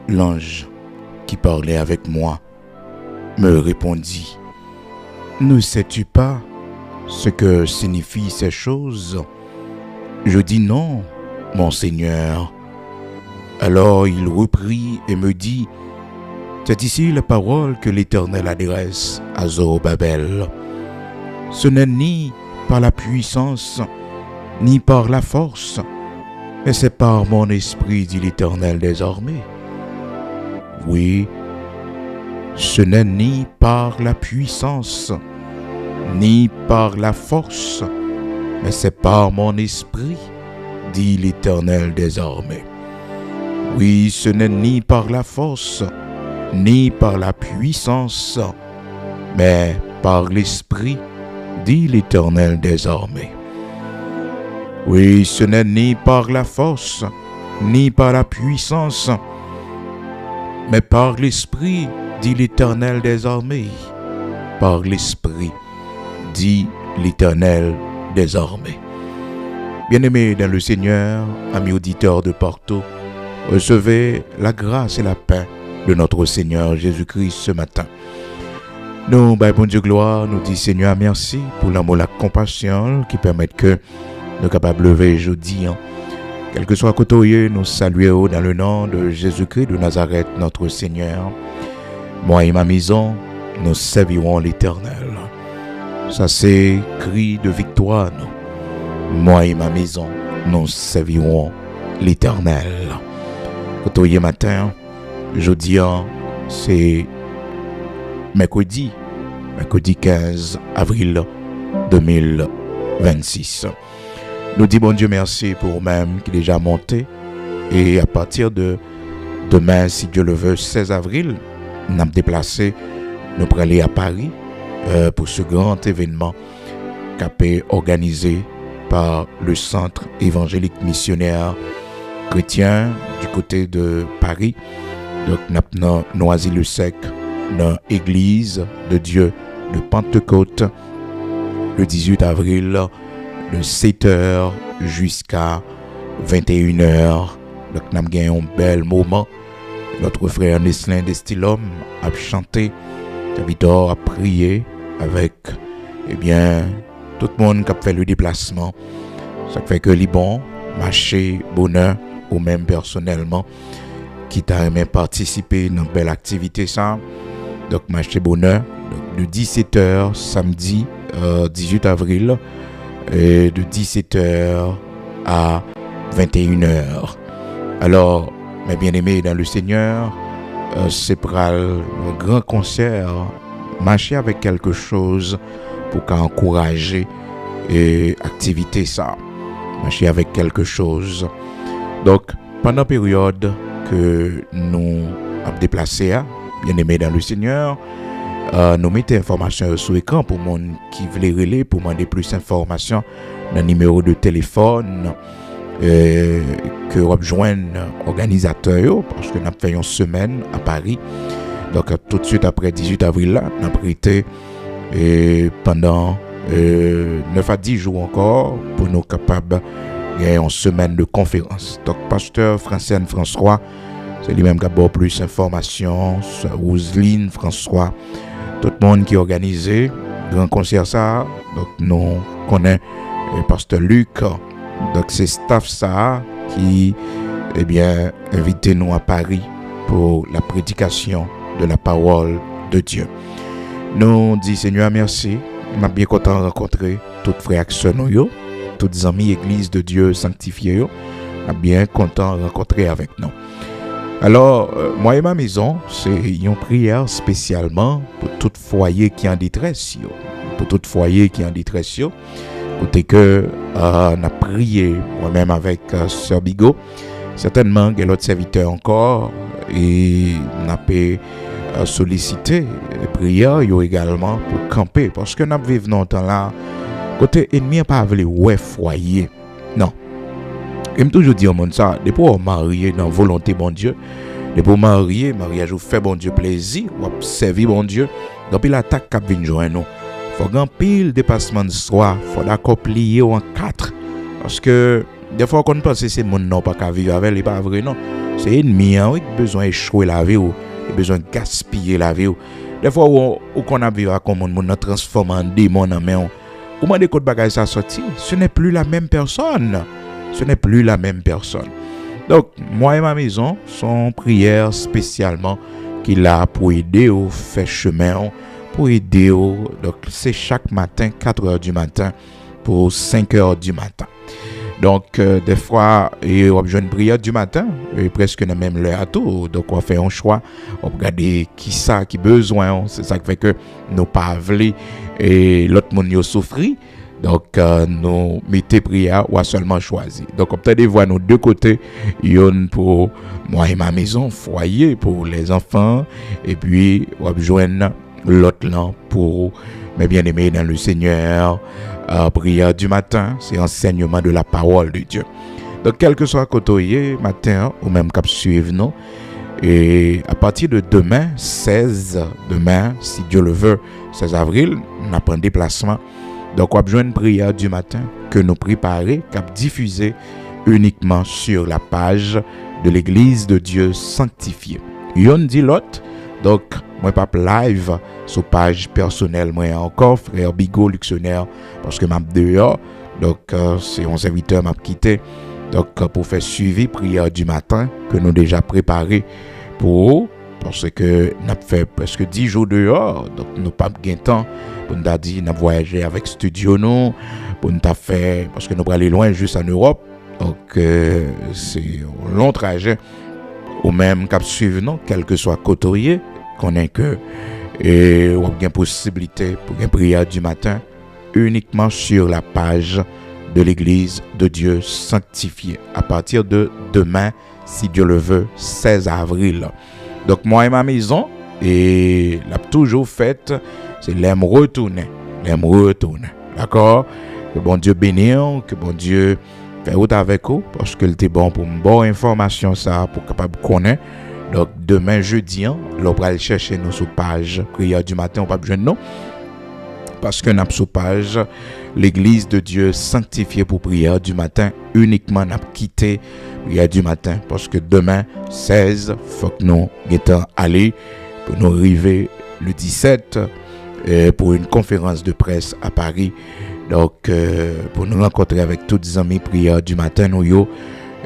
L'ange qui parlait avec moi me répondit: Ne sais-tu pas ce que signifient ces choses? Je dis: Non, mon Seigneur. Alors il reprit et me dit: C'est ici la parole que l'Éternel adresse à Zorobabel. Ce n'est ni par la puissance, ni par la force, mais c'est par mon esprit, dit l'Éternel des armées. Oui, ce n'est ni par la puissance, ni par la force, mais c'est par mon esprit, dit l'Éternel des armées. Oui, ce n'est ni par la force, ni par la puissance, mais par l'esprit, dit l'Éternel des armées. Oui, ce n'est ni par la force, ni par la puissance, mais par l'esprit, dit l'Éternel des armées. Par l'esprit, dit l'Éternel des armées. Bien-aimés dans le Seigneur, amis auditeurs de partout, recevez la grâce et la paix de notre Seigneur Jésus-Christ ce matin. Nous, bon Dieu gloire, nous disons Seigneur merci pour l'amour et la compassion qui permettent que nous capables de lever jeudi. Quel que soit côté, nous saluons dans le nom de Jésus-Christ de Nazareth, notre Seigneur. Moi et ma maison, nous servirons l'Éternel. Ça c'est cri de victoire, nous. Moi et ma maison, nous servirons l'Éternel. Côté matin, jeudi, c'est mercredi 15 avril 2026. Nous disons bon Dieu merci pour même qui est déjà monté. Et à partir de demain, si Dieu le veut, 16 avril, nous avons déplacé, nous pour aller à Paris pour ce grand événement qui a été organisé par le Centre évangélique missionnaire chrétien du côté de Paris. Donc nous avons Noisy-le-Sec, dans l'église de Dieu de Pentecôte, le 18 avril, de 7h jusqu'à 21h. Donc, nous avons gagné un bel moment. Notre frère Neslin Destilhomme a chanté, Davidor a prié avec, tout le monde qui a fait le déplacement. Ça fait que les bons, marché, bonheur, ou même personnellement, qui t'a aimé participer dans une belle activité, ça. Donc, marché bonheur, donc, de 17h samedi 18 avril, et de 17h à 21h. Alors, mes bien-aimés dans le Seigneur, c'est pour un grand concert, marcher avec quelque chose pour encourager l'activité ça. Marcher avec quelque chose. Donc, pendant la période que nous avons déplacé, bien-aimés dans le Seigneur, nous mettons informations sur l'écran pour les gens qui veulent relayer, pour demander plus d'informations dans le numéro de téléphone que rejoignent l'organisateur, parce que nous avons fait une semaine à Paris. Donc tout de suite après 18 avril, là, nous avons prêté pendant 9 à 10 jours encore pour nous capables de une semaine de conférence. Donc pasteur Francine François, c'est lui-même qui a beaucoup plus d'informations, Roselyne François, tout le monde qui est organisé, grand concert ça. Donc nous connaissons pasteur Luc, donc c'est staff ça qui invité nous à Paris pour la prédication de la parole de Dieu. Nous disons Seigneur merci, nous sommes bien contents de rencontrer toutes frères et sœurs, toutes amis église de Dieu sanctifiés, nous sommes bien contents de rencontrer avec nous. Alors, moi et ma maison, c'est une prière spécialement pour tout foyer qui est en détresse. Pour tout foyer qui est en détresse. Côté que on a prié moi-même avec Sœur Bigot. Certainement, il y a l'autre serviteur encore. Et on a pu solliciter les prières également pour camper. Parce que nous vivons dans temps là. Côté ennemi, pas avec les foyer. Non. J'aime toujours dire au monde ça, depuis qu'on marié dans la volonté bon Dieu, depuis qu'on mariage vous fait bon Dieu plaisir, ou servir bon Dieu, donc il attaque qui vient joindre nous. Faut grand pile dépassement de soi, faut d'accord plier en 4 parce que des fois qu'on pense que c'est mon non pas qu'à vivre avec, il pas vrai non. c'est ennemi hein, qui besoin échouer la vie ou besoin gaspiller la vie. Des fois où qu'on a vu comme on transforme en démon en main. Au moment de côté bagage ça sorti, ce n'est plus la même personne. Ce n'est plus la même personne. Donc moi et ma maison sont prières spécialement qu'il a pour aider au faire chemin, pour aider au donc c'est chaque matin 4h du matin pour 5h du matin. Donc, des fois, on a besoin de prière du matin, et presque dans même l'heure à tout. Donc, on fait un choix, on regarde qui ça, qui besoin. C'est ça qui fait que nous pas voulu et l'autre monde y souffri. Donc, nous mettons prière ou a seulement choisi. Donc, on peut voir nos deux côtés. Une pour moi et ma maison, foyer pour les enfants. Et puis, on a besoin l'autre là pour mes bien-aimés dans le Seigneur. Prière du matin, c'est enseignement de la parole de Dieu. Donc, quel que soit côté matin ou même cap suivre nous, et à partir de demain, si Dieu le veut, 16 avril, on a pris un déplacement. Donc, on a besoin de prière du matin que nous préparer, cap diffuser uniquement sur la page de l'Église de Dieu sanctifiée. Yon dit l'autre, donc, moi pas live sur page personnelle, moi encore frère Bigot Luxionnaire parce que m'a dehors, donc c'est 11 serviteur m'a quitté. Donc pour faire suivi prière du matin que nous déjà préparé parce que n'a fait presque 10 jours dehors, donc nous pas gain temps pour nous dire n'a voyager avec studio nous pour nous faire parce que nous aller loin juste en Europe. Donc c'est un long trajet ou même cap suivre non quel que soit côté qu'on est que et on a une possibilité pour une prière du matin uniquement sur la page de l'Église de Dieu sanctifiée à partir de demain si Dieu le veut 16 avril. Donc moi et ma maison et l'a toujours fait c'est l'aime retourner d'accord, que bon Dieu bénisse, que bon Dieu fait route avec vous parce que c'était bon pour une bonne information ça pour capable connaître. Donc demain jeudi, on va aller chercher nos sur page prière du matin, on pas besoin de nous parce que n'a sur page l'Église de Dieu sanctifiée pour prière du matin uniquement n'a quitté prière du matin parce que demain 16 faut que nous aller pour nous arriver le 17 pour une conférence de presse à Paris. Donc pour nous rencontrer avec tous les amis prière du matin nous yo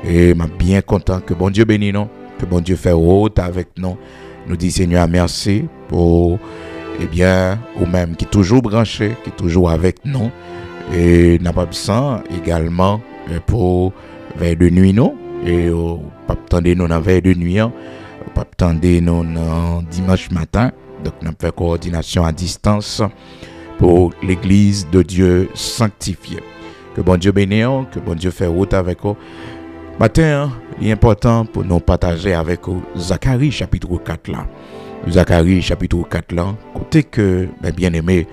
et m'a bien content que bon Dieu bénisse nous. Que bon Dieu fait route avec nous. Nous dit Seigneur merci pour ou même qui est toujours branché, qui est toujours avec nous. Et n'a pas besoin également pour veille de nuit nous. Et pas attendre nous dans veille de nuit. Pas attendre nous dimanche matin. Donc nous fait coordination à distance pour l'Église de Dieu sanctifiée. Que bon Dieu bénisse, que bon Dieu fait route avec vous. Matin, il est important pour nous partager avec vous Zacharie chapitre 4 là. Zacharie chapitre 4 là, côté que mes bien-aimés,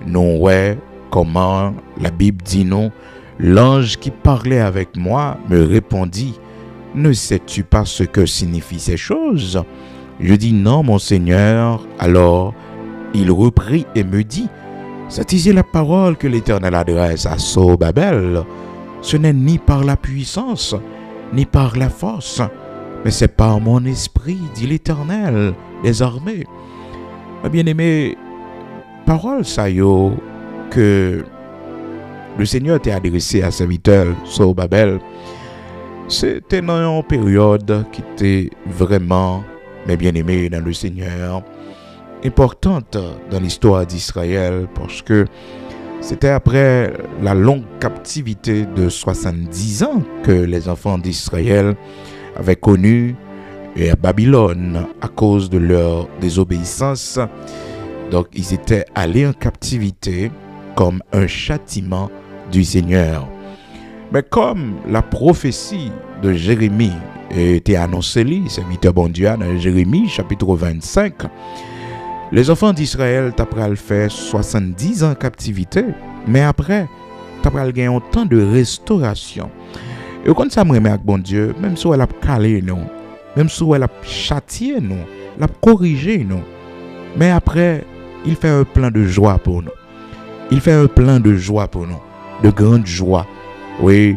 nous voyons comment la Bible dit nous, l'ange qui parlait avec moi me répondit, ne sais-tu pas ce que signifient ces choses? Je dis non mon Seigneur. Alors il reprit et me dit, c'est ici la parole que l'Éternel adresse à Zorobabel. Ce n'est ni par la puissance ni par la force, mais c'est par mon esprit, dit l'Éternel des armées. Bien-aimé, parole ça yo que le Seigneur t'a adressé à serviteur Zorobabel, c'était dans une période qui était vraiment, mes bien-aimés dans le Seigneur, importante dans l'histoire d'Israël parce que c'était après la longue captivité de 70 ans que les enfants d'Israël avaient connu à Babylone à cause de leur désobéissance. Donc, ils étaient allés en captivité comme un châtiment du Seigneur. Mais comme la prophétie de Jérémie était annoncée, serviteur bon Dieu, dans Jérémie chapitre 25, les enfants d'Israël t'apprennent faire 70 ans en captivité, mais après, t'apprennent gagner un temps de restauration. Et quand ça me remet avec bon Dieu, même si elle a calé nous, même si elle a châtié nous, elle a corrigé nous, mais après, il fait un plan de joie pour nous. Il fait un plan de joie pour nous, de grande joie. Oui,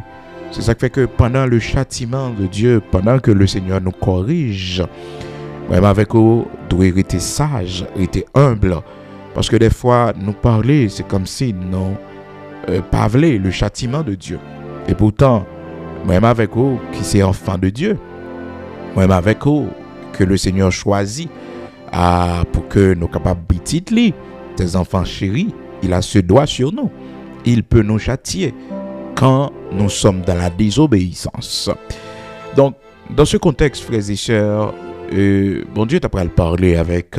C'est ça qui fait que pendant le châtiment de Dieu, pendant que le Seigneur nous corrige, même avec vous, doit rester sage, rester humble. Parce que des fois, nous parler, c'est comme si nous parler le châtiment de Dieu. Et pourtant, même avec vous, qui c'est enfant de Dieu, même avec vous, que le Seigneur choisit pour que nous capables de des enfants chéris, il a ce droit sur nous. Il peut nous châtier quand nous sommes dans la désobéissance. Donc, dans ce contexte, frères et sœurs, bon Dieu t'a parlé avec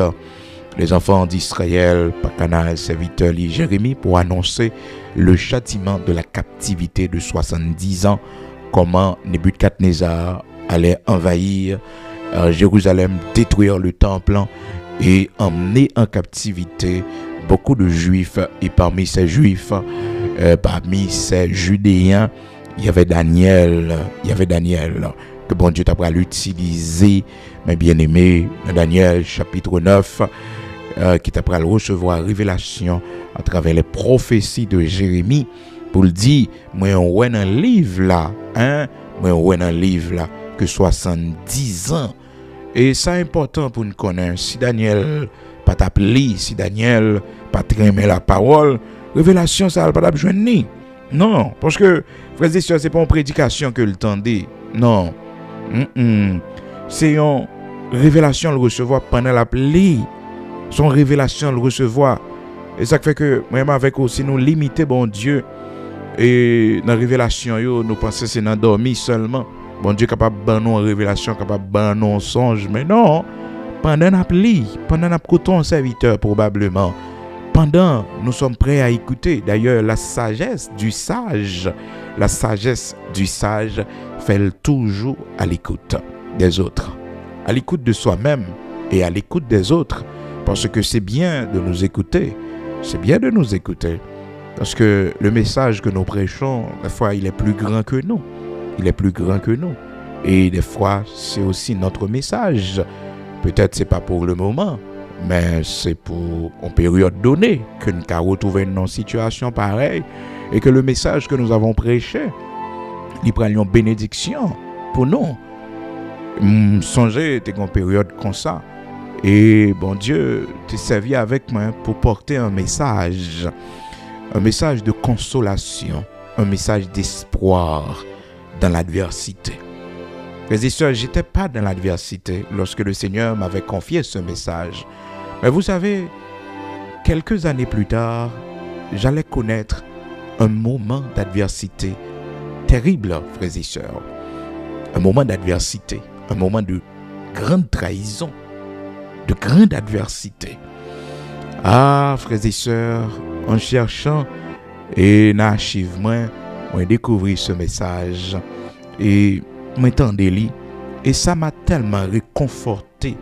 les enfants d'Israël, par canal serviteur Jérémie, pour annoncer le châtiment de la captivité de 70 ans, comment Nebuchadnezzar allait envahir Jérusalem, détruire le temple et emmener en captivité beaucoup de Juifs. Et parmi ces Juifs, parmi ces Judéens, il y avait Daniel, que bon Dieu t'a l'utiliser, mes bien-aimés, dans Daniel chapitre 9, qui t'a recevoir révélation à travers les prophéties de Jérémie, pour le dire, moi on voit dans un livre là, que 70 ans. Et c'est important pour nous connaître. Si Daniel pas t'appeler, si Daniel pas aimer la parole, révélation ça va pas besoin ni. Non, parce que frères et sœurs, c'est pas une prédication que le tendez. Non. C'est une révélation le recevoir pendant la pluie. Son révélation le recevoir. Et ça fait que même avec aussi nous limiter bon Dieu et dans la révélation yo, nous pensons c'est dans dormir seulement. Bon Dieu capable de nous révélation, capable de nous songe, mais non. Pendant la pluie, pendant la coton serviteur probablement. Pendant nous sommes prêts à écouter. D'ailleurs, la sagesse du sage fait toujours à l'écoute des autres, à l'écoute de soi-même et à l'écoute des autres. Parce que c'est bien de nous écouter. C'est bien de nous écouter. Parce que le message que nous prêchons, des fois, il est plus grand que nous. Il est plus grand que nous. Et des fois, c'est aussi notre message. Peut-être c'est pas pour le moment, mais c'est pour une période donnée que nous avons retrouvé une situation pareille et que le message que nous avons prêché, il prend une bénédiction pour nous. Songez, c'était une période comme ça. Et bon Dieu t'est servi avec moi pour porter un message de consolation, un message d'espoir dans l'adversité. Frères et sœurs, j'étais pas dans l'adversité lorsque le Seigneur m'avait confié ce message. Mais vous savez, quelques années plus tard, j'allais connaître un moment d'adversité terrible, frères et sœurs. Un moment d'adversité, un moment de grande trahison, de grande adversité. Ah, frères et sœurs, en cherchant et en archive, moi découvert ce message et m'entendez-li. Et ça m'a tellement réconforté,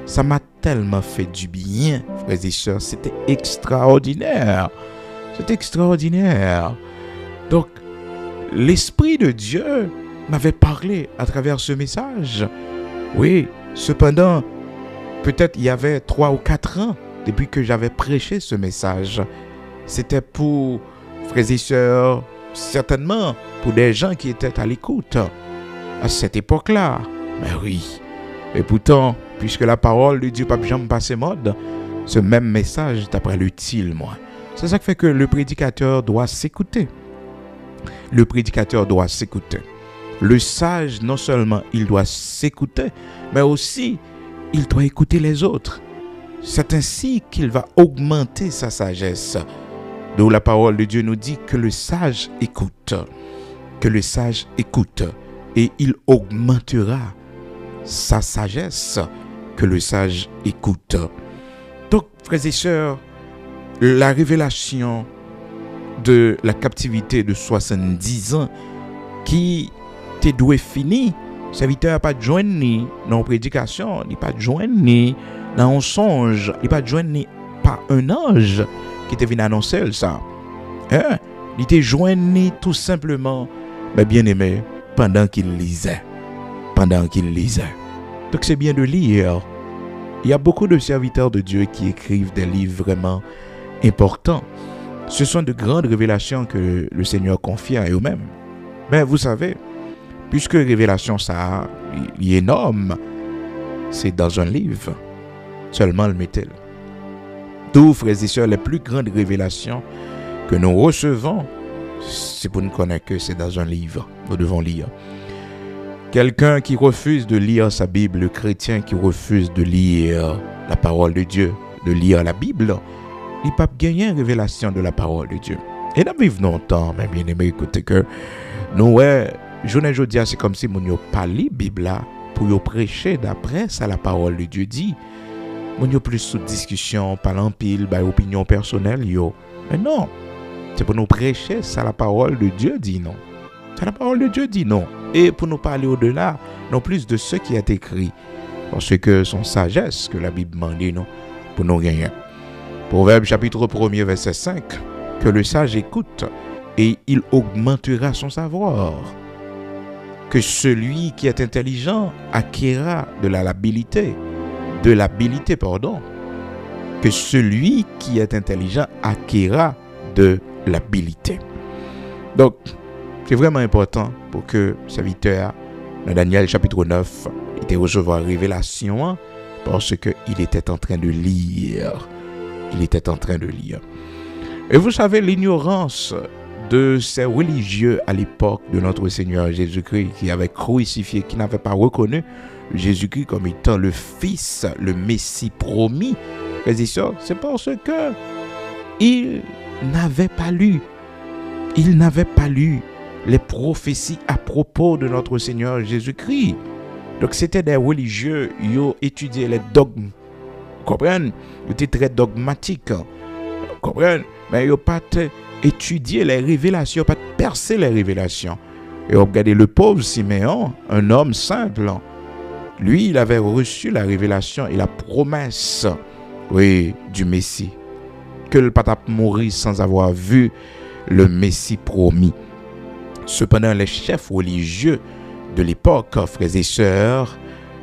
ça m'a tellement fait du bien, frères et sœurs. C'était extraordinaire. C'était extraordinaire. Donc, l'Esprit de Dieu m'avait parlé à travers ce message. Oui, cependant, peut-être il y avait 3 ou 4 ans depuis que j'avais prêché ce message. C'était pour, frères et sœurs, certainement pour des gens qui étaient à l'écoute à cette époque-là. Mais oui. Et pourtant, puisque la parole de Dieu n'a jamais passé mode, ce même message est après l'utile, moi. C'est ça qui fait que le prédicateur doit s'écouter. Le prédicateur doit s'écouter. Le sage, non seulement il doit s'écouter, mais aussi il doit écouter les autres. C'est ainsi qu'il va augmenter sa sagesse. D'où la parole de Dieu nous dit que le sage écoute. Que le sage écoute. Et il augmentera sa sagesse. Que le sage écoute. Donc, frères et sœurs, la révélation de la captivité de 70 ans qui t'est doué fini, serviteur n'a pas de joindre ni dans une prédication, il n'a pas de joindre ni dans un songe, il n'a pas de joindre ni par un ange qui te venu annoncer ça. Hein? Il était joint ni tout simplement, mais bien aimé, pendant qu'il lisait. Pendant qu'il lisait. Donc c'est bien de lire. Il y a beaucoup de serviteurs de Dieu qui écrivent des livres vraiment importants. Ce sont de grandes révélations que le Seigneur confie à eux-mêmes. Mais vous savez, puisque révélation, ça, il est énorme, c'est dans un livre. Seulement le met-elle. Tous, frères et sœurs, les plus grandes révélations que nous recevons, c'est pour nous connaître que c'est dans un livre. Nous devons lire. Quelqu'un qui refuse de lire sa Bible, le chrétien qui refuse de lire la parole de Dieu, de lire la Bible, il ne peut pas gagner une révélation de la parole de Dieu. Et nous vivons longtemps, mais bien aimé, écoutez que nous, journée aujourd'hui, c'est comme si nous n'avons pas lu la Bible là pour prêcher d'après ça la parole de Dieu dit. Nous n'avons plus sous discussion, parlant pile, opinion personnelle, Mais non, c'est pour nous prêcher ça la parole de Dieu dit non. Ça la parole de Dieu dit non. Et pour nous parler au-delà, non plus de ce qui est écrit. Parce que son sagesse que la Bible demande, non, pour nous gagner. Proverbe chapitre 1er, verset 5. Que le sage écoute et il augmentera son savoir. Que celui qui est intelligent acquérera de l'habilité. Que celui qui est intelligent acquérera de l'habilité. Donc, c'est vraiment important pour que ce serviteur, dans Daniel chapitre 9, il recevoir la révélation parce qu'il était en train de lire. Et vous savez, l'ignorance de ces religieux à l'époque de notre Seigneur Jésus-Christ qui avaient crucifié, qui n'avaient pas reconnu Jésus-Christ comme étant le Fils, le Messie promis. C'est parce que il n'avait pas lu les prophéties à propos de notre Seigneur Jésus-Christ. Donc c'était des religieux, ils étudiaient les dogmes. Comprenez? Ils étaient très dogmatiques. Comprenez? Mais ils n'ont pas étudié les révélations, pas percé les révélations. Et regardez le pauvre Siméon, un homme simple. Lui, il avait reçu la révélation et la promesse, du Messie. Que le pape mourir sans avoir vu le Messie promis. Cependant, les chefs religieux de l'époque, frères et sœurs,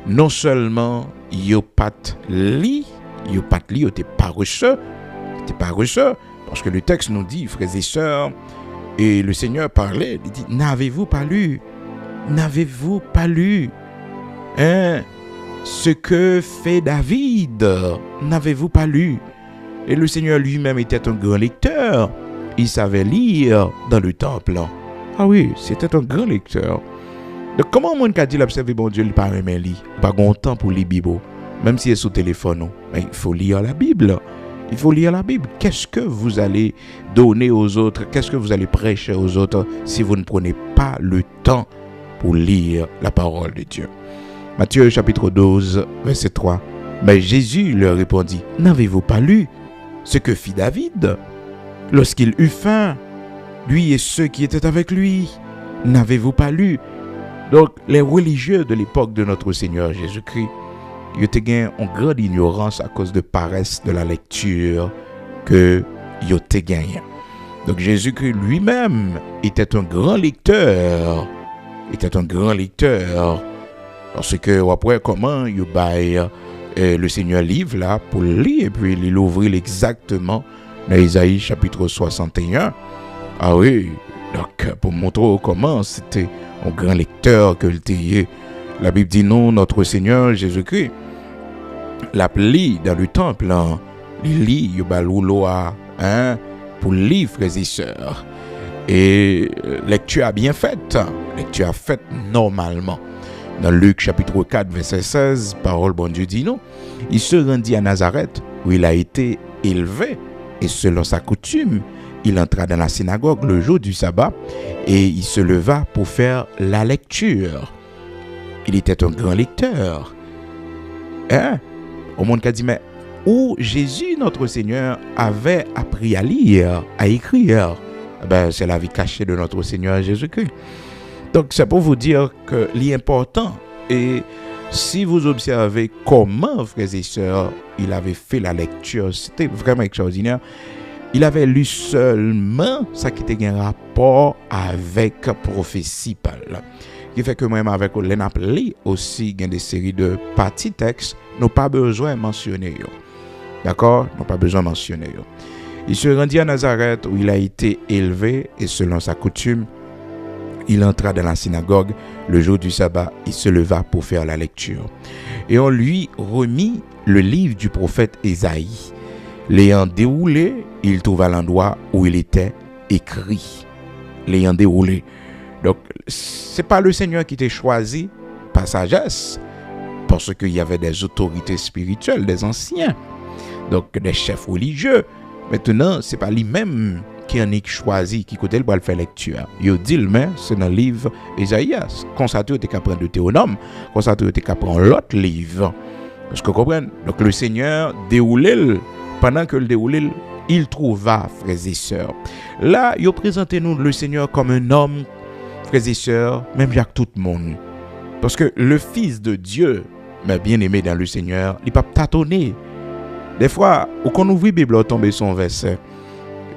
non seulement ils n'ont pas lu, ils n'étaient pas reçus, parce que le texte nous dit, frères et sœurs, et le Seigneur parlait, il dit, n'avez-vous pas lu ce que fait David, n'avez-vous pas lu? Et le Seigneur lui-même était un grand lecteur, il savait lire dans le temple. Ah oui, c'était un grand lecteur. Donc, comment on a dit l'observer bon Dieu, il pas même lire, pas grand temps pour lire Bible, même si c'est sur téléphone, mais il faut lire la Bible. Il faut lire la Bible. Qu'est-ce que vous allez donner aux autres? Qu'est-ce que vous allez prêcher aux autres si vous ne prenez pas le temps pour lire la parole de Dieu? Matthieu chapitre 12, verset 3. Mais Jésus leur répondit, n'avez-vous pas lu ce que fit David lorsqu'il eut faim, lui et ceux qui étaient avec lui? N'avez-vous pas lu? Donc, les religieux de l'époque de notre Seigneur Jésus-Christ, ils étaient en grande ignorance à cause de paresse de la lecture que ils étaient gagnés. Donc, Jésus-Christ lui-même était un grand lecteur. Parce que, après, comment il baille le Seigneur livre là pour lire, et puis il ouvrit exactement dans Isaïe chapitre 61. Ah oui, donc pour montrer comment c'était un grand lecteur que le était. La Bible dit non, notre Seigneur Jésus-Christ l'appelé dans le temple, il lit pour lire, frères et sœurs. Et lecture a bien faite, normalement. Dans Luc chapitre 4, verset 16, parole bon Dieu dit non. Il se rendit à Nazareth où il a été élevé et selon sa coutume, il entra dans la synagogue le jour du sabbat et il se leva pour faire la lecture. Il était un grand lecteur. Au monde qui a dit, mais où Jésus, notre Seigneur, avait appris à lire, à écrire, c'est la vie cachée de notre Seigneur Jésus-Christ. Donc, c'est pour vous dire que l'important, et si vous observez comment, frères et sœurs, il avait fait la lecture, c'était vraiment extraordinaire. Il avait lu seulement ça qui était un rapport avec prophétie. Qui fait que même avec l'enapli aussi, il y a des séries de parties textes, nous pas besoin de mentionner. D'accord? Nous pas besoin de mentionner. Il se rendit à Nazareth où il a été élevé et selon sa coutume, il entra dans la synagogue le jour du sabbat, il se leva pour faire la lecture. Et on lui remit le livre du prophète Ésaïe. L'ayant déroulé, il trouva l'endroit où il était écrit. L'ayant déroulé. Donc, c'est pas le Seigneur qui t'a choisi par sagesse, parce qu'il y avait des autorités spirituelles, des anciens, donc des chefs religieux. Maintenant, c'est pas lui-même qui en est choisi, qui côté pour le faire lecture. Il dit, mais c'est dans le livre Ésaïas. Constaté, tu es capable de Théonome, constaté, tu es capable de l'autre livre. Parce que vous comprenez? Donc, le Seigneur déroulait, pendant que le déroulait, il trouva, frères et sœurs. Là, il présentait nous le Seigneur comme un homme, frères et sœurs, même Jacques tout le monde. Parce que le Fils de Dieu, mais bien aimé dans le Seigneur, il ne peut pas tâtonner. Des fois, quand on ouvre la Bible, on tombe sur un verset.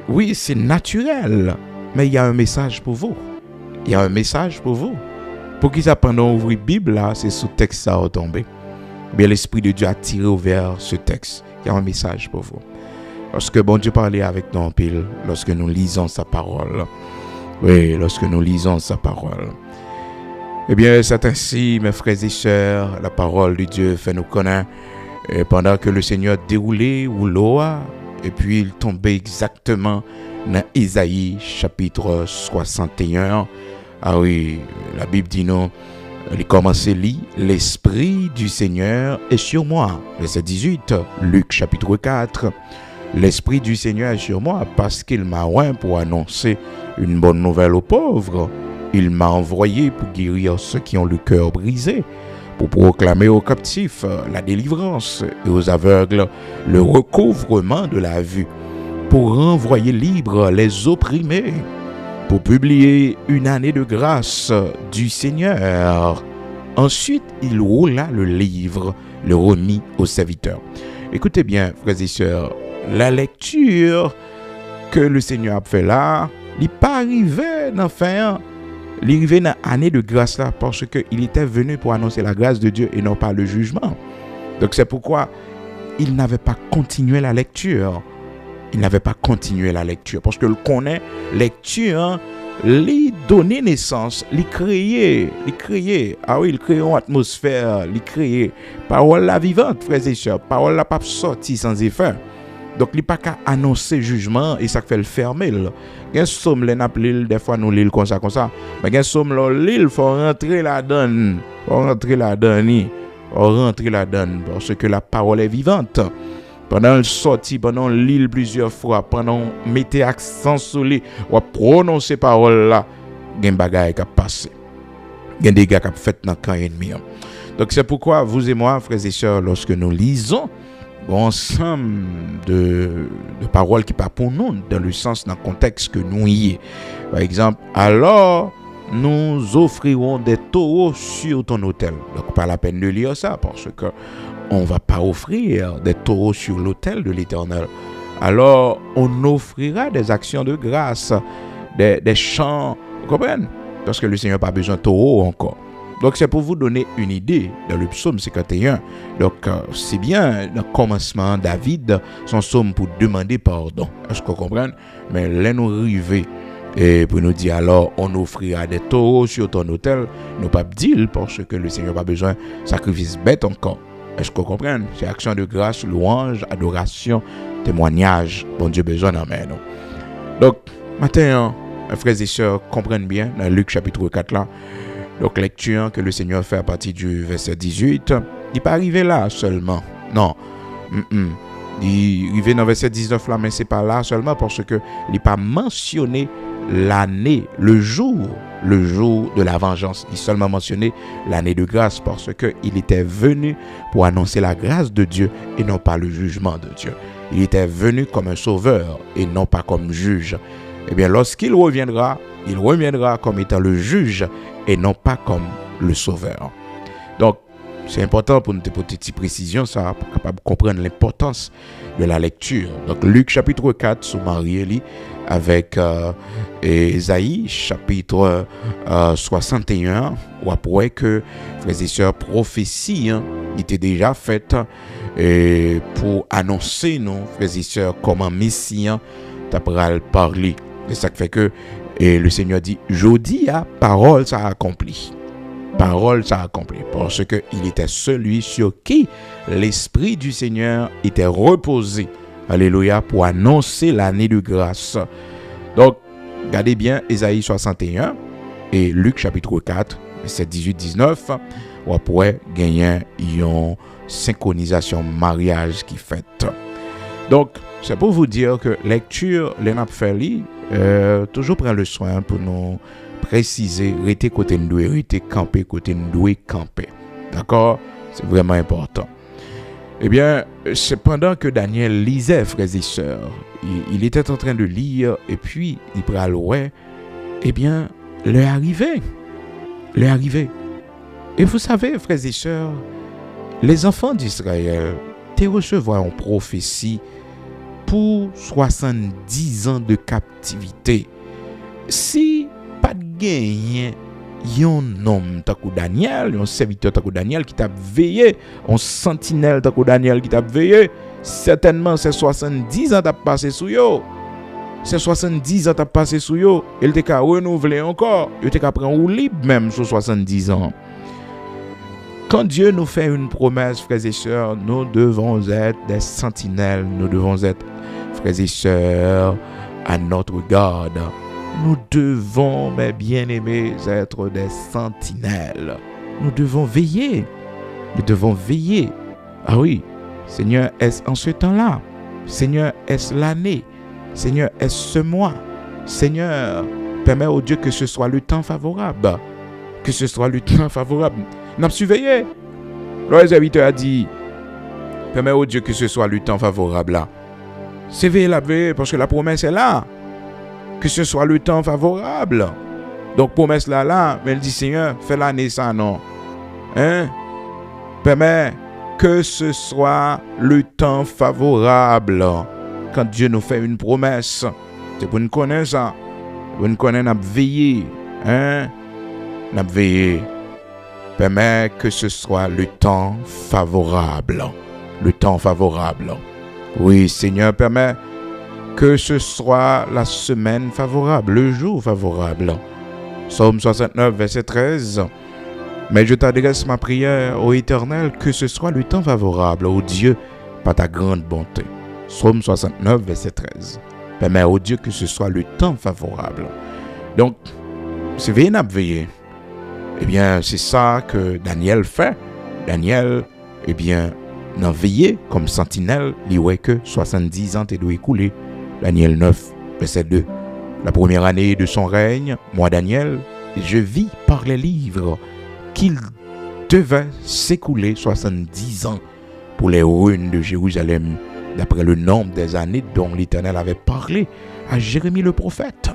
Oui, c'est naturel, mais il y a un message pour vous. Il y a un message pour vous. Pour qu'ils apprennent à ouvrir la Bible, là, c'est ce texte ça a tombé. Bien, l'Esprit de Dieu a tiré vers ce texte. Il y a un message pour vous. Parce que bon Dieu parlait avec nous en pile lorsque nous lisons sa parole. Oui, lorsque nous lisons sa parole. Eh bien, c'est ainsi, mes frères et sœurs, la parole de Dieu fait nous connaître. Et pendant que le Seigneur déroulait ou l'oa, et puis il tombait exactement dans Ésaïe chapitre 61. Ah oui, la Bible dit non, il commence à lire, l'Esprit du Seigneur est sur moi. Verset 18, Luc chapitre 4. L'Esprit du Seigneur est sur moi parce qu'il m'a oint pour annoncer une bonne nouvelle aux pauvres. Il m'a envoyé pour guérir ceux qui ont le cœur brisé, pour proclamer aux captifs la délivrance et aux aveugles le recouvrement de la vue, pour renvoyer libres les opprimés, pour publier une année de grâce du Seigneur. Ensuite, il roula le livre, le remit aux serviteurs. Écoutez bien, frères et sœurs, la lecture que le Seigneur a fait là, il n'est pas arrivé dans fin. Il est arrivé dans l'année de grâce là parce qu'il était venu pour annoncer la grâce de Dieu et non pas le jugement. Donc c'est pourquoi il n'avait pas continué la lecture. Il n'avait pas continué la lecture parce que le connaît lecture, lui donner naissance, lui créer. Ah oui, il crée une atmosphère, lui créer. Parole la vivante, frères et sœurs. Parole la pas sortie sans effet. Donc, il n'y a pas qu'à annoncer jugement et ça fait le fermer. Il y a un somme, des fois nous lisons comme ça. Mais il y a un somme, il faut rentrer là-dedans. Parce que la parole est vivante. Pendant le sorti, pendant l'île plusieurs fois, pendant mettez accent sur lui, ou prononcer parole là, il y a des bagages qui passent. Il y a des gars qui fait dans le camp ennemi. Donc, c'est pourquoi vous et moi, frères et sœurs, lorsque nous lisons, ensemble de paroles qui parlent pour nous dans le sens, dans le contexte que nous y est. Par exemple, alors nous offrirons des taureaux sur ton autel. Donc pas la peine de lire ça parce que on va pas offrir des taureaux sur l'autel de l'Éternel. Alors on offrira des actions de grâce, des chants, vous comprenez? Parce que le Seigneur n'a pas besoin de taureaux encore. Donc, c'est pour vous donner une idée dans le psaume 51. Donc, c'est bien le commencement, David, son psaume pour demander pardon. Est-ce que vous comprenez? Mais là, nous arrivons et pour nous dire alors, on offrira des taureaux sur ton autel. Nous pas dire parce que le Seigneur n'a pas besoin de sacrifice bête encore. Est-ce que vous comprenez? C'est action de grâce, louange, adoration, témoignage. Bon Dieu, besoin d'en mettre. Donc, maintenant, frères et sœurs, comprennent bien dans Luc chapitre 4 là. Donc, lecture que le Seigneur fait à partir du verset 18, il n'est pas arrivé là seulement. Non. Il est arrivé dans le verset 19 là, mais ce n'est pas là seulement parce qu'il n'est pas mentionné l'année, le jour de la vengeance. Il a seulement mentionné l'année de grâce parce qu'il était venu pour annoncer la grâce de Dieu et non pas le jugement de Dieu. Il était venu comme un sauveur et non pas comme juge. Eh bien, lorsqu'il reviendra, il reviendra comme étant le juge et non pas comme le sauveur. Donc, c'est important pour nous apporter cette précision, ça, pour capable comprendre l'importance de la lecture. Donc, Luc chapitre 4, sous Marie-Élie, avec Ésaïe chapitre 61, où après que, frères et sœurs, prophétie était déjà faite pour annoncer, nous, frères et sœurs, comment Messie t'apprend parler. Et ça fait que Et le Seigneur dit, je dis, parole ça accompli. Parole ça accompli. Parce qu'il était celui sur qui l'Esprit du Seigneur était reposé. Alléluia, pour annoncer l'année de grâce. Donc, regardez bien Ésaïe 61 et Luc chapitre 4, verset 18-19. Ou après, gagner une synchronisation mariage qui fait. Donc, c'est pour vous dire que lecture, les Napfeli, toujours prend le soin pour nous préciser, rester côté nous, rester camper côté nous, camper. D'accord? C'est vraiment important. Eh bien, c'est pendant que Daniel lisait, frères et sœurs, il était en train de lire, et puis il prit l'oué, eh bien, l'est arrivé. Et vous savez, frères et sœurs, les enfants d'Israël te recevoir une prophétie pour 70 ans de captivité. Si pas de gain, un homme takou Daniel, un serviteur takou Daniel qui t'a veillé, un sentinelle takou Daniel qui t'a veillé, certainement ces 70 ans t'a passé sous yo. Ces 70 ans t'a passé sous yo, il t'a qu'à renouveler encore, il t'a qu'à prendre ou libre même sur 70 ans. Quand Dieu nous fait une promesse, frères et sœurs, nous devons être des sentinelles, nous devons être, frères et sœurs, à notre garde. Nous devons, mes bien-aimés, être des sentinelles. Nous devons veiller. Nous devons veiller. Ah oui, Seigneur, est-ce en ce temps-là? Seigneur, est-ce l'année? Seigneur, est-ce ce mois? Seigneur, permets au Dieu que ce soit le temps favorable. Que ce soit le temps favorable. Nous avons surveillé. Le serviteur a dit, permets au Dieu que ce soit le temps favorable là. C'est veiller parce que la promesse est là. Que ce soit le temps favorable. Donc, promesse là, mais elle dit, Seigneur, fais l'année ça, non. Hein? Permets que ce soit le temps favorable. Quand Dieu nous fait une promesse, c'est pour nous connaître ça. Pour nous connaître, nous veiller. Hein? Nous veiller. Permets que ce soit le temps favorable. Le temps favorable. Oui, Seigneur, permets que ce soit la semaine favorable, le jour favorable. Psaume 69, verset 13. Mais je t'adresse ma prière, ô Éternel, que ce soit le temps favorable, ô Dieu, par ta grande bonté. Psaume 69, verset 13. Permets, ô Dieu, que ce soit le temps favorable. Donc, c'est veiller. Eh bien, c'est ça que Daniel fait. Daniel, eh bien, n'a veillé comme sentinelle, il ouais que 70 ans t'est écoulé. Daniel 9, verset 2. La première année de son règne, moi Daniel, je vis par les livres qu'il devait s'écouler 70 ans pour les ruines de Jérusalem, d'après le nombre des années dont l'Éternel avait parlé à Jérémie le prophète.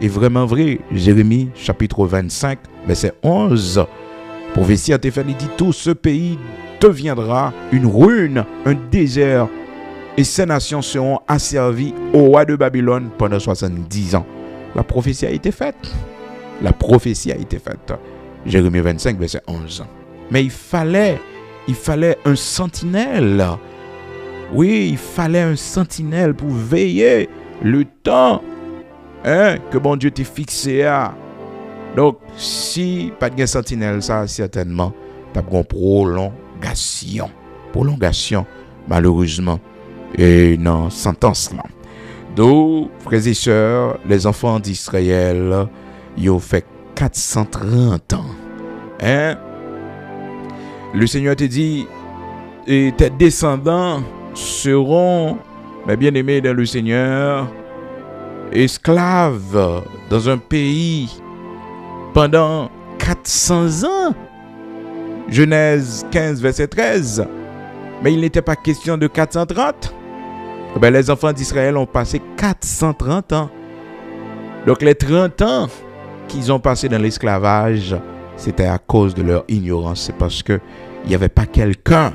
Et vraiment vrai, Jérémie chapitre 25, verset 11, prophétie a été faite, il dit, tout ce pays deviendra une ruine, un désert, et ces nations seront asservies au roi de Babylone pendant 70 ans. La prophétie a été faite. La prophétie a été faite. Jérémie 25, verset 11. Mais il fallait un sentinelle. Oui, il fallait un sentinelle pour veiller le temps que bon Dieu t'a fixé à. Donc, si pas de sentinelle, ça, certainement, t'as une prolongation, malheureusement. Et non, sentence là. Donc, frères et sœurs, les enfants d'Israël, ils ont fait 430 ans. Le Seigneur te dit, et tes descendants seront, mes bien-aimés dans le Seigneur, esclaves dans un pays pendant 400 ans. Genèse 15, verset 13. Mais il n'était pas question de 430. Les enfants d'Israël ont passé 430 ans. Donc les 30 ans qu'ils ont passé dans l'esclavage, c'était à cause de leur ignorance. C'est parce qu'il n'y avait pas quelqu'un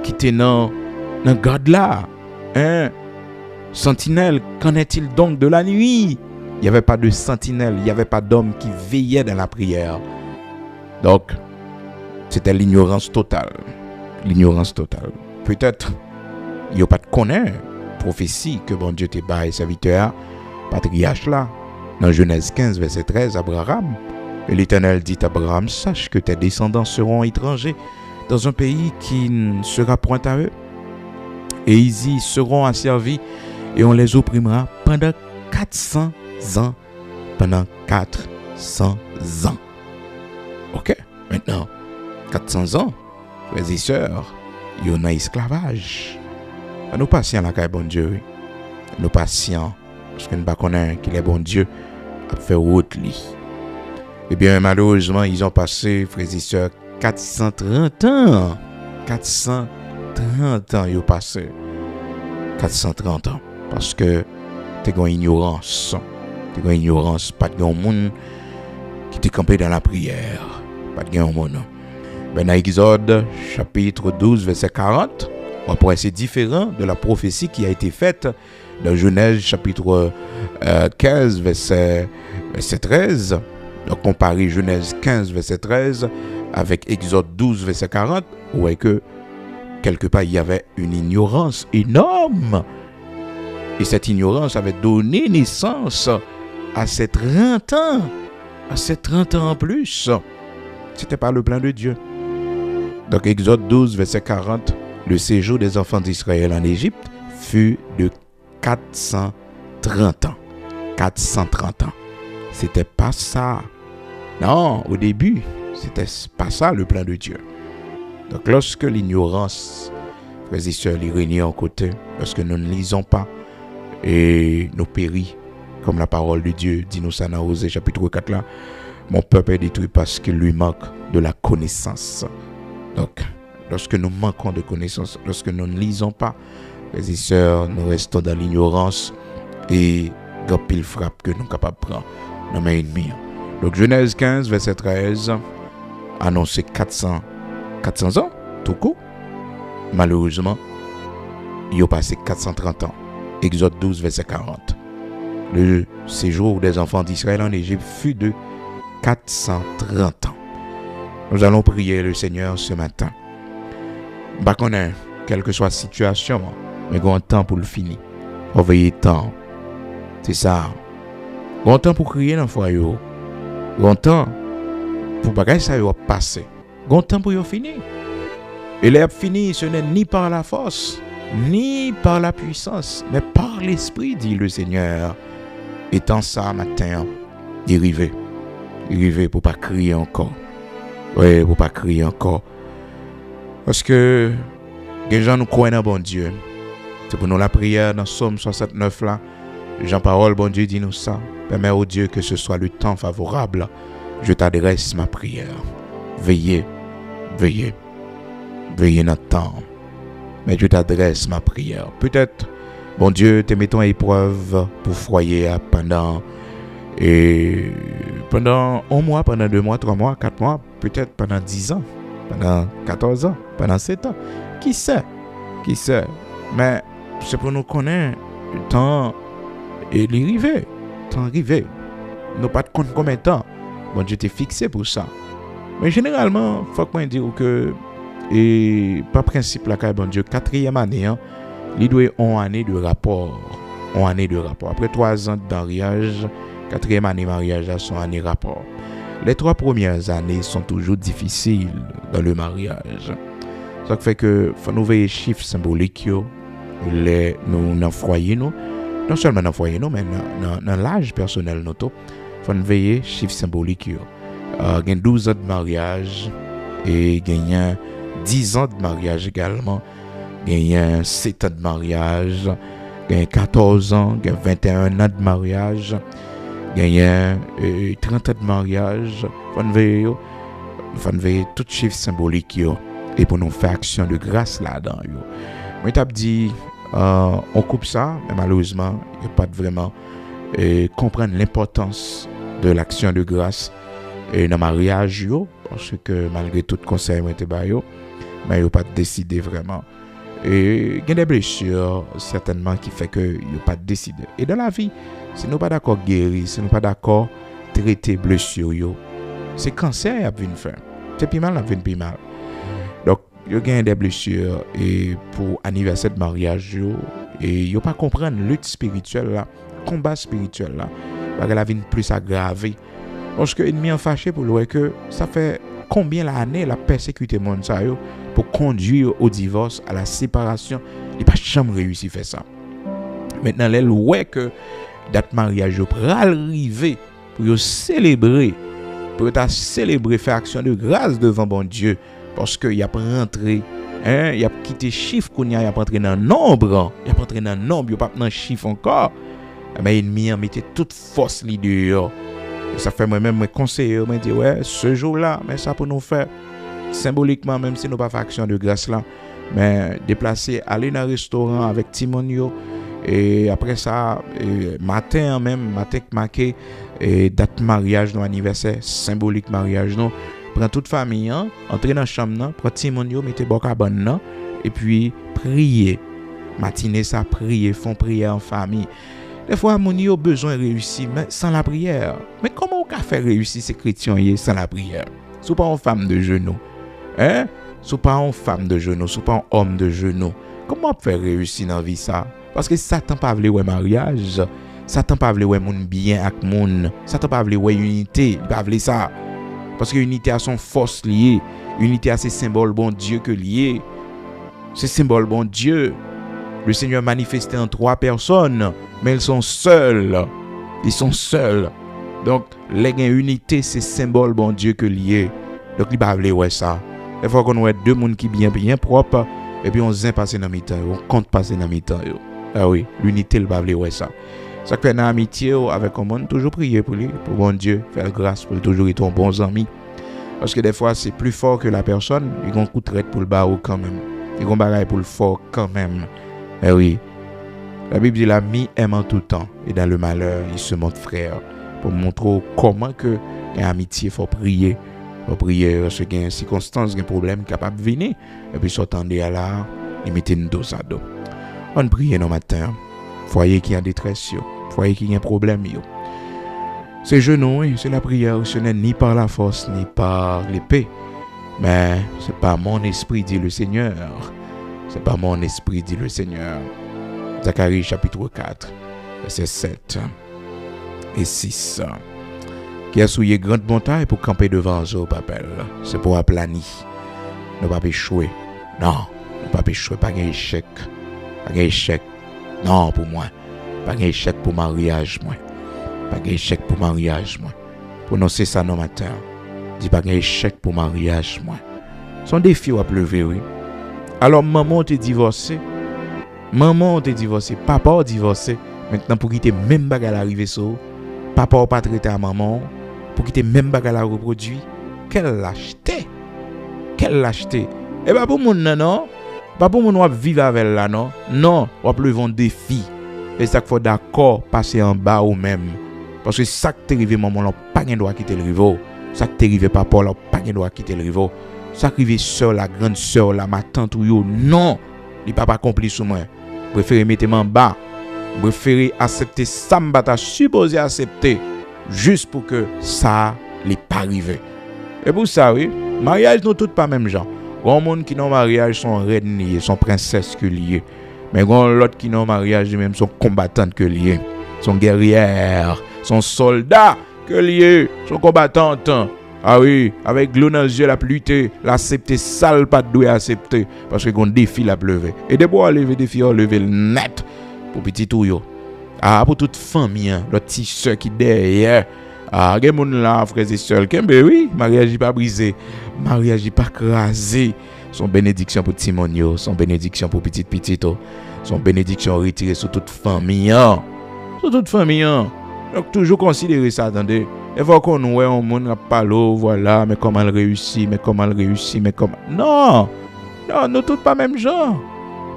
qui était dans garde là. Sentinelle, qu'en est-il donc de la nuit? Il n'y avait pas de sentinelle, il n'y avait pas d'homme qui veillait dans la prière. Donc, c'était l'ignorance totale. L'ignorance totale. Peut-être, il n'y a pas de connaître prophétie que bon Dieu te baille serviteur. patriarche là. Dans Genèse 15, verset 13, Abraham, et l'Éternel dit à Abraham, sache que tes descendants seront étrangers dans un pays qui ne sera point à eux, et ils y seront asservis, et on les opprimera pendant 400 ans. Pendant 400 ans. Ok, maintenant, 400 ans, frères et sœurs, il y a un esclavage. Nous patients là, quand bon Dieu. Nous patients, parce que nous ne connaissons pas qu'il est bon Dieu à faire route. Eh bien, malheureusement, ils ont passé, frères et sœurs, 430 ans. 430 ans, ils ont passé. 430 ans. Parce que tu as une ignorance. Tu as une ignorance. Pas de monde qui t'est campé dans la prière. Pas de monde. Ben, dans Exode, chapitre 12, verset 40, après, c'est différent de la prophétie qui a été faite dans Genèse, chapitre 15, verset 13. Donc, comparer Genèse 15, verset 13 avec Exode 12, verset 40, vous voyez que quelque part, il y avait une ignorance énorme. Et cette ignorance avait donné naissance à ces 30 ans. À ces 30 ans en plus. C'était pas le plan de Dieu. Donc, Exode 12, verset 40, le séjour des enfants d'Israël en Égypte fut de 430 ans. 430 ans. C'était pas ça. Non, au début, c'était pas ça le plan de Dieu. Donc, lorsque l'ignorance, frères et sœurs, les réunit en côté, lorsque nous ne lisons pas et nous périt, comme la parole de Dieu dit nous ça dans Osée chapitre 4 là, mon peuple est détruit parce qu'il lui manque de la connaissance. Donc, lorsque nous manquons de connaissance, lorsque nous ne lisons pas, frères et sœurs, nous restons dans l'ignorance et grand pile frappe que nous sommes capables de prendre dans nos ennemis. Donc, Genèse 15, verset 13, annonce 400 ans, tout court. Malheureusement, il a passé 430 ans. Exode 12, verset 40. Le séjour des enfants d'Israël en Égypte fut de 430 ans. Nous allons prier le Seigneur ce matin. Bah qu'on ait, quelle que soit la situation, mais qu'on a temps pour le finir. On veille temps. C'est ça. On a temps pour crier dans le foyer. On a temps pour bagager ça va passer. On a temps pour y finir. Et l'herbe finie, ce n'est ni par la force, ni par la puissance, mais par l'Esprit, dit le Seigneur. Étant ça, matin, dérivé pour pas crier encore. Oui, pour pas crier encore. Parce que les gens nous croient dans bon Dieu. C'est pour nous la prière dans Psaume 69 là. Jean-Parole, bon Dieu, dit nous ça. Permets au Dieu que ce soit le temps favorable. Je t'adresse ma prière. Veillez notre temps. Mais je t'adresse ma prière. Peut-être, bon Dieu, te mettons à épreuve pour foyer pendant un mois, pendant 2 mois, 3 mois, 4 mois, peut-être pendant 10 ans, pendant 14 ans, pendant 7 ans. Qui sait? Mais c'est pour nous connaître le temps et l'arrivée. Temps arrivé. Nous pas de compte combien de temps. Bon Dieu t'es fixé pour ça. Mais généralement, il faut qu'on dise que et par principe là, bon Dieu, 4e année, il doit avoir 1 année de rapport. 1 année de rapport. Après 3 ans de mariage, 4e année de mariage, sont 1 année de rapport. Les 3 premières années sont toujours difficiles dans le mariage. Ça fait que faut nous veiller chiffres symboliques nous dans foyer nous, non seulement dans foyer nous, mais dans l'âge personnel nous tout. Faut nous veiller chiffres symboliques il y a 12 ans de mariage et il y a 10 ans de mariage également. Il y a 7 ans de mariage, il y a 14 ans, il y a 21 ans de mariage, il y a 30 ans de mariage. Il faut nous veiller tous les chiffres symboliques et pour nous faire action de grâce là-dedans. Moi, je t'ai dit, on coupe ça, mais malheureusement, il n'y a pas de vraiment comprendre l'importance de l'action de grâce et dans le mariage, parce que malgré tout conseil, mais il n'y a pas décidé vraiment. Et il y a des blessures, certainement, qui fait que il n'y a pas décidé. Et dans la vie, si nous ne sommes pas d'accord guérir, si nous ne sommes pas d'accord traiter blessures, c'est cancer qui vient faire. C'est plus mal, ça vient mal. Donc, il y a des blessures et pour anniversaire de mariage, et il n'y a pas comprendre lutte spirituelle là combat spirituel là, la vie plus aggravée. Parce que l'ennemi est fâché pour le que ça fait combien d'années la persécuté monde ça yo pour conduire au divorce, à la séparation, il pas jamais réussi à faire ça. Maintenant elle ouais que date mariage yo pral arriver pour célébrer, pour célébrer faire action de grâce devant bon Dieu parce que il a rentré il a quitté chiffre qu'on y a rentré dans nombre, il a rentré dans nombre, il pas dans chiffre encore. Mais l'ennemi a mis toute force li dehors. Et ça fait moi-même mes conseillers me dit ouais, ce jour-là, mais ça pour nous faire symboliquement même si nous pas fait action de grâce là, mais déplacer aller dans un restaurant avec Timonio et après ça matin marqué et date mariage non anniversaire symbolique mariage non prend toute famille entrer dans chambre non prend Timonio mettez bocabane non et puis prier matinée ça prier font prière en famille. Des fois, mon yo besoin de réussir, mais sans la prière. Mais comment on peut faire réussir ces chrétiens sans la prière? Sous pas une femme de genoux. Sous pas une femme de genoux, sous pas un homme de genoux. Comment on peut faire réussir dans la vie ça? Parce que Satan pas veut ouais mariage. Satan pas veut ouais moun bien avec moun. Satan pas veut ouais unité, il pas veut ça. Parce que unité a son force liée. Unité a ses symboles bon Dieu que lié. Ces symboles bon Dieu. Le Seigneur manifesté en 3 personnes, mais ils sont seuls. Ils sont seuls. Donc, les unité, c'est symbole bon Dieu que lié. Donc, il va ouais ça. Il faut qu'on ait 2 personnes qui bien propres, et puis on zin passer dans mi-temps, on compte passer dans mi-temps. Ah oui, l'unité, il va ouais ça. Ça fait dans l'amitié avec un monde, toujours prier pour lui, pour bon Dieu, faire grâce pour toujours être un bon ami. Parce que des fois, c'est plus fort que la personne, ils ont coup de traite pour le bas quand même. Ils ont bagaille pour le fort quand même. Eh oui, la Bible dit l'ami aime en tout temps et dans le malheur, il se montre frère. Pour montrer comment que l'amitié, il faut prier. Il faut prier parce qu'il y a une circonstance, un problème capable de venir. Et puis, s'attendez à là, limiter une dose à dos. On prie nos matins. Foyer qui est en détresse, foyer qui a un problème. C'est genoux, c'est la prière. Ce n'est ni par la force, ni par l'épée. Mais c'est par mon esprit, dit le Seigneur. C'est pas mon esprit, dit le Seigneur. Zacharie chapitre 4, versets 7 et 6. Qui a souillé grande montagne pour camper devant eux, papel. C'est pour aplanir. Ne pas échouer. Non, ne pas échouer, pas un échec. Pas un échec. Non, pour moi. Pas un échec pour mariage, moi. Pas un échec pour mariage, moi. Prononcez ça nos matins. Dis pas un échec pour mariage, moi. Son défi à pleuver, oui. Alors, maman t'es divorcé. Maman t'es divorcé. Papa t'es divorcé. Maintenant, pour quitter même bagarre arriver sur papa n'a pas traité à maman. Pour quitter même bagarre reproduit. Quelle lâcheté. Quelle lâcheté. Et pas pour mon non. Pas pour mon vivre avec là, non. Non, on peut lever un défi. Et ça qu'il faut d'accord passer en bas ou même. Parce que ça que t'es arrivé, maman, n'a pas de droit quitter le riveau. Ça que t'es arrivé, papa, n'a pas de droit quitter le riveau. Sacrifier soeur, la grande soeur, la ma tante ou yo, non, il pas accompli sur moi. Préférez mettre en bas. Préférez accepter ça m'bata supposé accepter juste pour que ça n'est pas arrivé. Et pour ça oui, mariage nous tous pas même genre. Grand monde qui non mariage sont reines liées, sont princesses que liées. Mais grand l'autre qui non mariage même sont combattantes que liées, sont guerrières, sont soldats que liées, sont combattantes. Ah oui, avec l'eau dans les yeux, la lutter, l'accepter, sale pas de doué accepter, parce que qu'on défi la pleuver. Et de bois lever défi, lever le net pour petit tout yo. Ah, pour toute famille, le petit soeur qui derrière. Ah, gen moun là, frères et sœurs, oui, mariage pas brisé, mariage pas crasé. Son bénédiction pour Timonio, son bénédiction pour petit, son bénédiction retirée sur toute famille. Sur toute famille. Donc toujours considérer ça, attendez. Il faut qu'on voit un monde qui parle, voilà, mais comment elle réussit, mais comment. Non, nous tous pas même genre.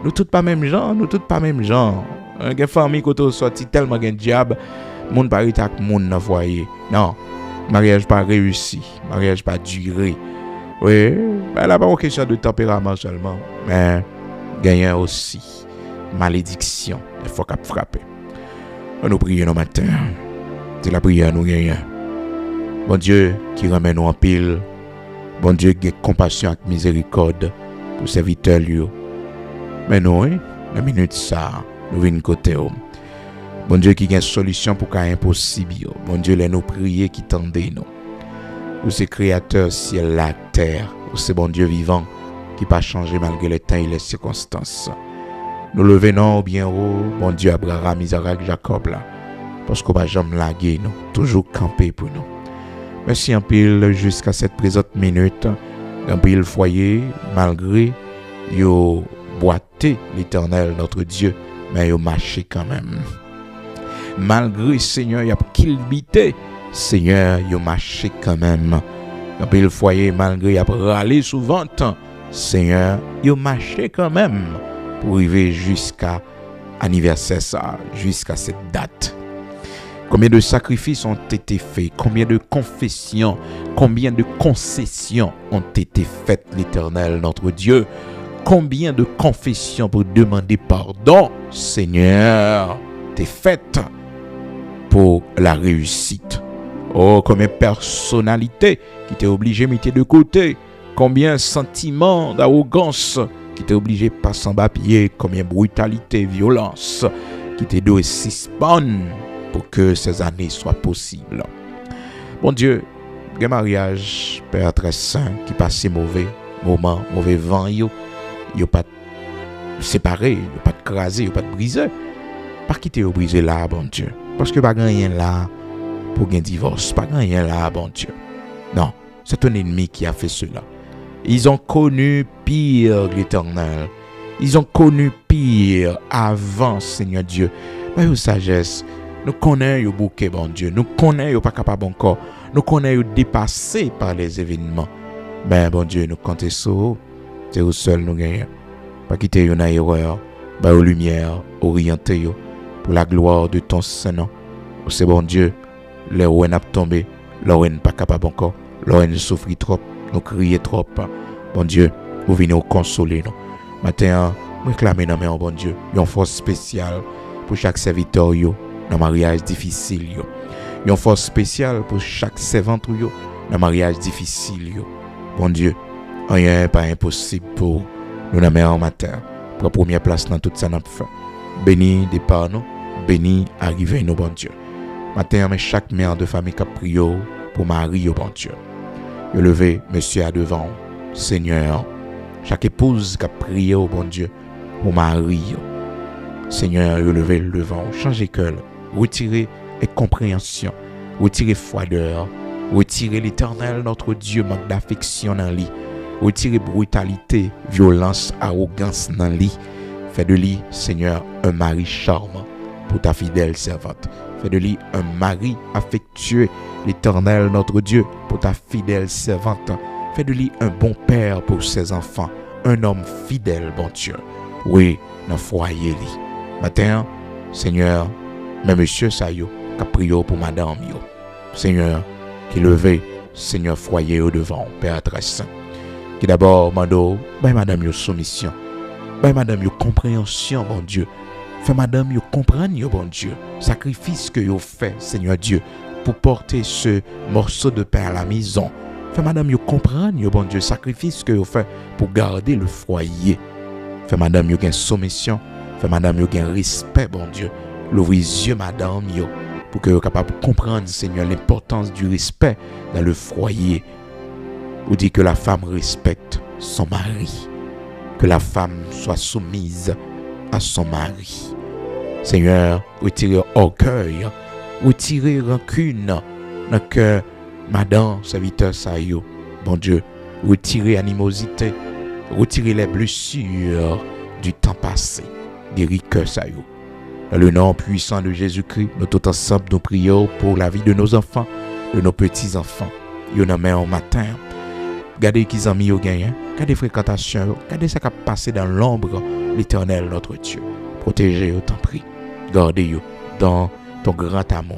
Nous tous pas même genre. Une famille qui est sorti tellement de diable, monde pas été avec monde dans le foyer. Non, mariage pas réussi, mariage pas duré. Oui, ben là pas une question de tempérament seulement, mais gagner aussi malédiction. Il faut qu'à frapper. Nous prions nos matins. C'est la prière nous gagnons. Bon Dieu qui ramène nous en pile. Bon Dieu qui a compassion et miséricorde pour serviteurs. Mais nous, la minute ça, nous venons côté. Bon Dieu qui a une solution pour qu'un impossible. Bon Dieu, les nous prier qui tendez nous. Ou c'est créateur ciel, la terre. Ou c'est bon Dieu vivant qui pas changé malgré les temps et les circonstances. Nous levons bien haut, bon Dieu Abraham, Isaac, Jacob là. Parce qu'on va jamais laguer nous, toujours camper pour nous. Merci en pile jusqu'à cette présente minute. En pile foyer, malgré yo boité l'Éternel notre Dieu, mais yo marché quand même. Malgré Seigneur, y a kilbité, Seigneur, yo marché quand même. En pile foyer, malgré y a râlé souvent, Seigneur, yo marché quand même pour arriver jusqu'à anniversaire ça, jusqu'à cette date. Combien de sacrifices ont été faits, combien de confessions, combien de concessions ont été faites, l'Éternel, notre Dieu. Combien de confessions pour demander pardon, Seigneur, t'es faites pour la réussite. Oh, combien de personnalités qui t'es obligé de mettre de côté, combien de sentiments d'arrogance qui t'es obligé de passer en bas pied, combien de brutalité, violence qui t'es donné suspendre pour que ces années soient possibles. Bon Dieu, un mariage, Père très saint, qui passe mauvais moments, mauvais vent, yo pas séparé, yo pas crasé, yo pas brisé. Pas quitter ou briser là, bon Dieu. Parce que pas rien là pour un divorce, pas rien là, bon Dieu. Non, c'est un ennemi qui a fait cela. Ils ont connu pire, l'Éternel. Ils ont connu pire avant, Seigneur Dieu. Mais aux sagesse, nous connaissons le bouquet, bon Dieu. Nous connaissons pas capable encore. Nous connaissons dépassé par les événements. Mais bon Dieu, nous comptons sur c'est au seul nous gagnons. Pas quitter une erreur, bah aux lumières, orienter pour la gloire de ton Saint-Nom. C'est bon Dieu, les ouens a tombé, les ouens pas capable encore, les ouens souffrent trop, nous crions trop. Bon Dieu, vous venez nous consoler nous. Matin, nous réclamer dans mes bon Dieu, une force spéciale pour chaque serviteur yo dans mariage difficile yo. Une force spéciale pour chaque servante yo dans mariage difficile yo. Bon Dieu, rien n'est pas impossible pour nous dans mes matin. Pour la première place dans toute ça n'a fait. Béni départ nous, béni arriver nous bon Dieu. Matin, mais chaque mère de famille qui a prié pour Marie, bon Dieu. Je levé, monsieur à devant, Seigneur. Chaque épouse qui a prié au bon Dieu pour Marie. Seigneur, je levé le devant, changez cœur, retirez incompréhension, retirez froideur, retirez l'Éternel, notre Dieu, manque d'affection dans lui, retirez brutalité, violence, arrogance dans lui. Fais de lui, Seigneur, un mari charmant pour ta fidèle servante. Fais de lui un mari affectueux, l'Éternel, notre Dieu, pour ta fidèle servante. Fais de lui un bon père pour ses enfants, un homme fidèle, bon Dieu. Oui, dans foyer li. Matin, Seigneur, mais monsieur Sayo, qui a prié pour madame yo. Seigneur, qui levé, Seigneur, foyer au devant, Père très saint. Qui d'abord mando, ben madame yo soumission. Ben madame yo compréhension, bon Dieu. Fais madame yo comprendre yo, bon Dieu. Sacrifice que yo fait, Seigneur Dieu, pour porter ce morceau de pain à la maison. Fais madame yo comprendre yo, bon Dieu. Sacrifice que yo fait pour garder le foyer. Fais madame yo gain soumission. Fais madame yo gain respect, bon Dieu. L'ouvre les yeux, madame yo, pour que yo capable de comprendre, Seigneur, l'importance du respect dans le foyer. Ou dit que la femme respecte son mari. Que la femme soit soumise à son mari. Seigneur, retirez orgueil, retirez rancune dans le cœur, madame, serviteur Sayo. Bon Dieu, retirez animosité, retirez les blessures du temps passé. Guéris cœur Sayo. Dans le nom puissant de Jésus-Christ, nous tous ensemble nous prions pour la vie de nos enfants, de nos petits-enfants. Yo nan men au matin. Gardez qu'ils ont mis au gain, gardez fréquentation, gardez ce qui a passé dans l'ombre, l'Éternel notre Dieu. Protégez au t'en prie. Gardez-vous dans ton grand amour.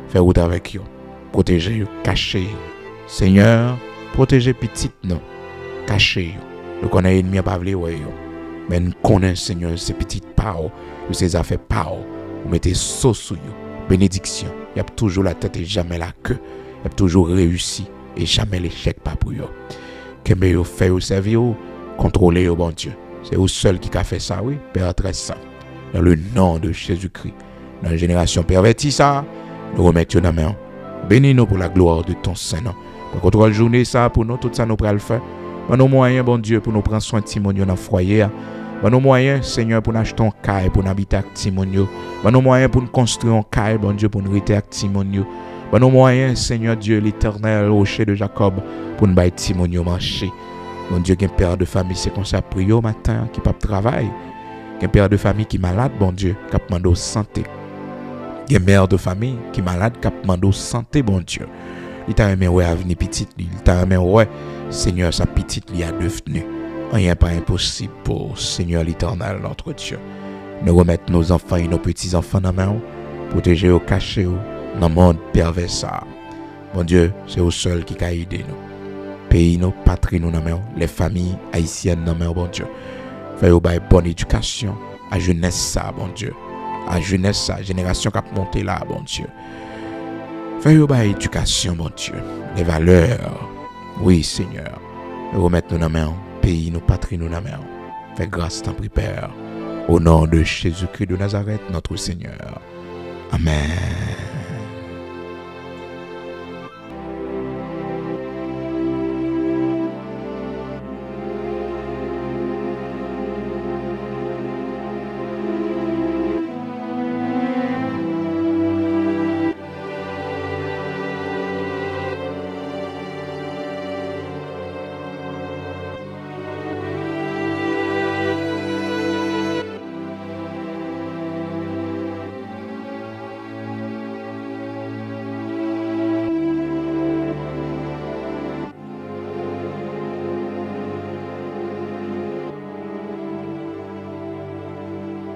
Fais route avec eux. Protégez-vous, cachez-vous. Seigneur, protégez petit nous. Cachez-vous. Nous connaissons l'ennemi à pas vle ouais yo. Mais nous connaissons Seigneur ces petites paroles, ces affaires paroles. Vous mettez sauce sur eux. Bénédiction. Il y a toujours la tête et jamais la queue. Il y a toujours réussi et jamais l'échec pas pour eux. Qu'est-ce que vous faites, vous servez, contrôlez au bon Dieu. C'est vous seul qui a fait ça, oui, Père très saint. Dans le nom de Jésus-Christ, Dans la génération pervertie, ça, nous remettons dans la main. Bénis-nous pour la gloire de ton Saint-Nom. Pour contrôle journée, ça, pour nous, tout ça, nous pourrons le faire. Bon, nos moyens, bon Dieu, pour nous prendre soin de Timonio dans le foyer. Bon, nos moyens, Seigneur, pour nous acheter un caille, pour nous habiter avec Timonio. Bon, nos moyens pour nous construire un caille, bon Dieu, pour nous rester avec Timonio. Bon, nos moyens, Seigneur Dieu, l'éternel rocher de Jacob, pour nous battre Timonio marcher. Bon Dieu, qu'un père de famille, c'est comme ça, prier au matin, qui ne peut pas travailler. Qu'un père de famille qui est malade, bon Dieu, qui a demandé santé. Qu'un mère de famille qui est malade, qui a demandé santé, bon Dieu. Il t'a aimé, ouais, à venir petite, il t'a aimé, ouais, Seigneur, sa petite, il a devenu. Rien pas impossible pour Seigneur l'éternel, notre Dieu. Nous remettre nos enfants et nos petits-enfants dans la main, protéger au cachet, dans le monde pervers ça. Bon Dieu, c'est au seul qui a aidé nous. Pays, nos patries, nous dans la main, les familles haïtiennes dans la main, bon Dieu. Fais-nous une bonne éducation à jeunesse ça, bon Dieu. À jeunesse ça, génération qui a monté là, bon Dieu. Fais-nous une éducation, bon Dieu. Les valeurs, oui Seigneur. Remettre nous dans la main. Pays, nos patries, nous, la main. Fais grâce, t'en prie, Père. Au nom de Jésus-Christ de Nazareth, notre Seigneur. Amen.